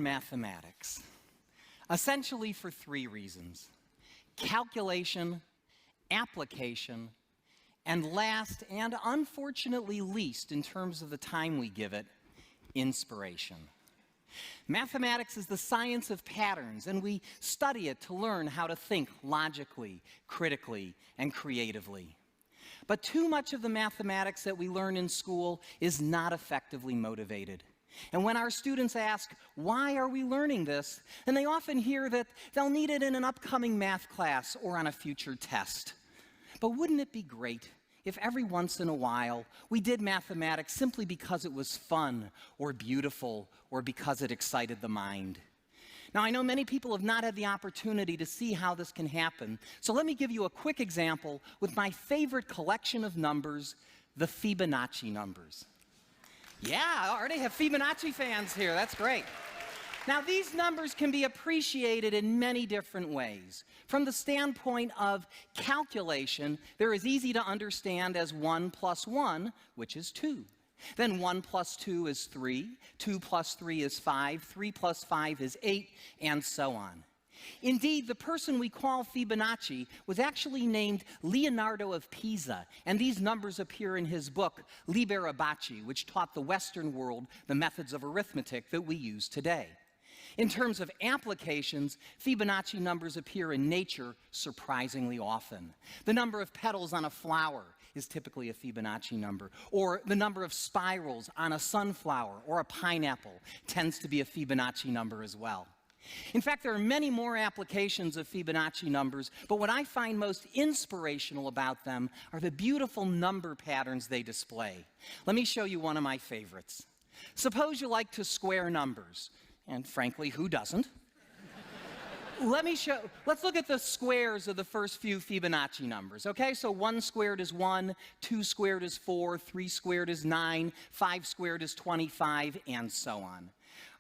learn mathematics? Essentially for three reasons: calculation, application, and last, and unfortunately least in terms of the time we give it, inspiration. Mathematics is the science of patterns, and we study it to learn how to think logically, critically, and creatively. But too much of the mathematics that we learn in school is not effectively motivated. And when our students ask, why are we learning this? And they often hear that they'll need it in an upcoming math class or on a future test. But wouldn't it be great if every once in a while we did mathematics simply because it was fun or beautiful or because it excited the mind? Now, I know many people have not had the opportunity to see how this can happen, so let me give you a quick example with my favorite collection of numbers, the Fibonacci numbers. Yeah, I already have Fibonacci fans here. That's great. Now, these numbers can be appreciated in many different ways. From the standpoint of calculation, they're as easy to understand as 1 plus 1, which is 2. Then 1 plus 2 is 3, 2 plus 3 is 5, 3 plus 5 is 8, and so on. Indeed, the person we call Fibonacci was actually named Leonardo of Pisa, and these numbers appear in his book, Liber Abaci, which taught the Western world the methods of arithmetic that we use today. In terms of applications, Fibonacci numbers appear in nature surprisingly often. The number of petals on a flower is typically a Fibonacci number, or the number of spirals on a sunflower or a pineapple tends to be a Fibonacci number as well. In fact, there are many more applications of Fibonacci numbers, but what I find most inspirational about them are the beautiful number patterns they display. Let me show you one of my favorites. Suppose you like to square numbers, and frankly, who doesn't? Let's look at the squares of the first few Fibonacci numbers, okay? So 1 squared is 1, 2 squared is 4, 3 squared is 9, 5 squared is 25, and so on.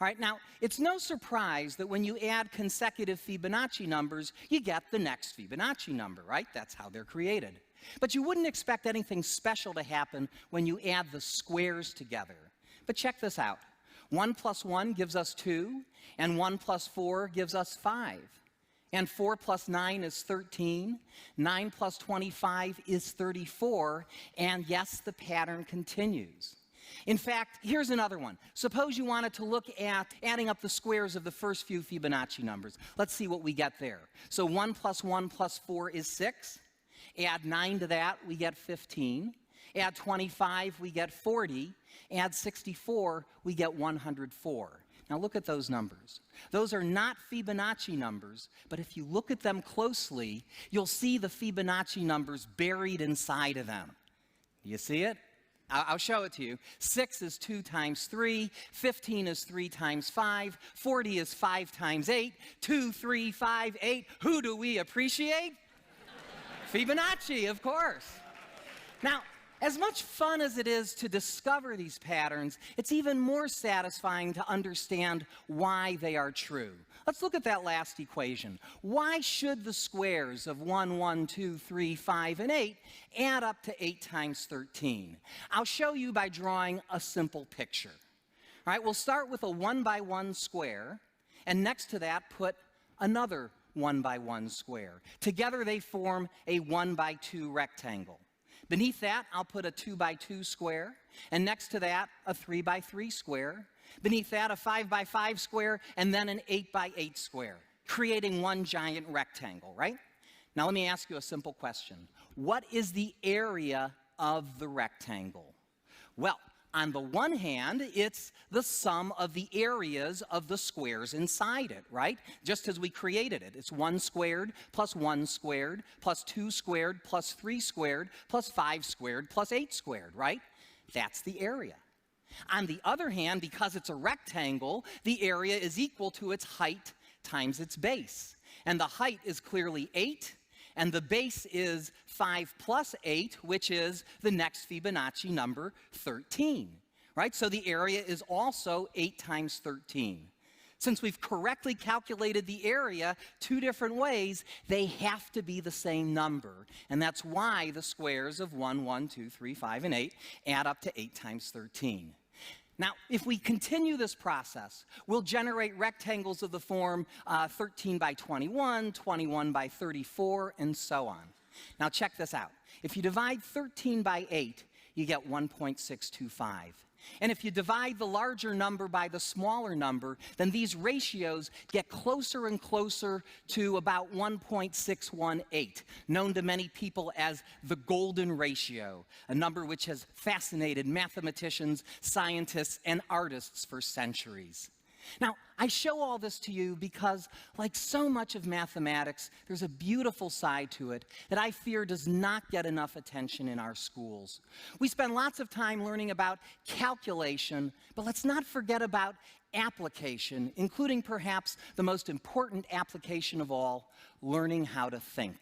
All right, now, it's no surprise that when you add consecutive Fibonacci numbers, you get the next Fibonacci number, right? That's how they're created. But you wouldn't expect anything special to happen when you add the squares together. But check this out. 1 plus 1 gives us 2, and 1 plus 4 gives us 5. And 4 plus 9 is 13, 9 plus 25 is 34, and yes, the pattern continues. In fact, here's another one. Suppose you wanted to look at adding up the squares of the first few Fibonacci numbers. Let's see what we get there. So 1 plus 1 plus 4 is 6. Add 9 to that, we get 15. Add 25, we get 40. Add 64, we get 104. Now look at those numbers. Those are not Fibonacci numbers, but if you look at them closely, you'll see the Fibonacci numbers buried inside of them. Do you see it? I'll show it to you. 6 is 2 times 3, 15 is 3 times 5, 40 is 5 times 8, 2, 3, 5, 8. Who do we appreciate? Fibonacci, of course. Now, as much fun as it is to discover these patterns, it's even more satisfying to understand why they are true. Let's look at that last equation. Why should the squares of 1, 1, 2, 3, 5, and 8 add up to 8 times 13? I'll show you by drawing a simple picture. All right, we'll start with a 1 by 1 square, and next to that put another 1 by 1 square. Together they form a 1 by 2 rectangle. Beneath that, I'll put a 2 by 2 square, and next to that, a 3 by 3 square. Beneath that, a 5 by 5 square, and then an 8 by 8 square, creating one giant rectangle, right? Now let me ask you a simple question. What is the area of the rectangle? Well, on the one hand, it's the sum of the areas of the squares inside it, right? Just as we created it. It's 1 squared plus 1 squared plus 2 squared plus 3 squared plus 5 squared plus 8 squared, right? That's the area. On the other hand, because it's a rectangle, the area is equal to its height times its base. And the height is clearly 8, and the base is 5 plus 8, which is the next Fibonacci number, 13, right? So the area is also 8 times 13. Since we've correctly calculated the area 2 different ways, they have to be the same number. And that's why the squares of 1, 1, 2, 3, 5, and 8 add up to 8 times 13. Now, if we continue this process, we'll generate rectangles of the form 13 by 21, 21 by 34, and so on. Now, check this out. If you divide 13 by 8, you get 1.625. And if you divide the larger number by the smaller number, then these ratios get closer and closer to about 1.618, known to many people as the golden ratio, a number which has fascinated mathematicians, scientists, and artists for centuries. Now, I show all this to you because, like so much of mathematics, there's a beautiful side to it that I fear does not get enough attention in our schools. We spend lots of time learning about calculation, but let's not forget about application, including perhaps the most important application of all, learning how to think.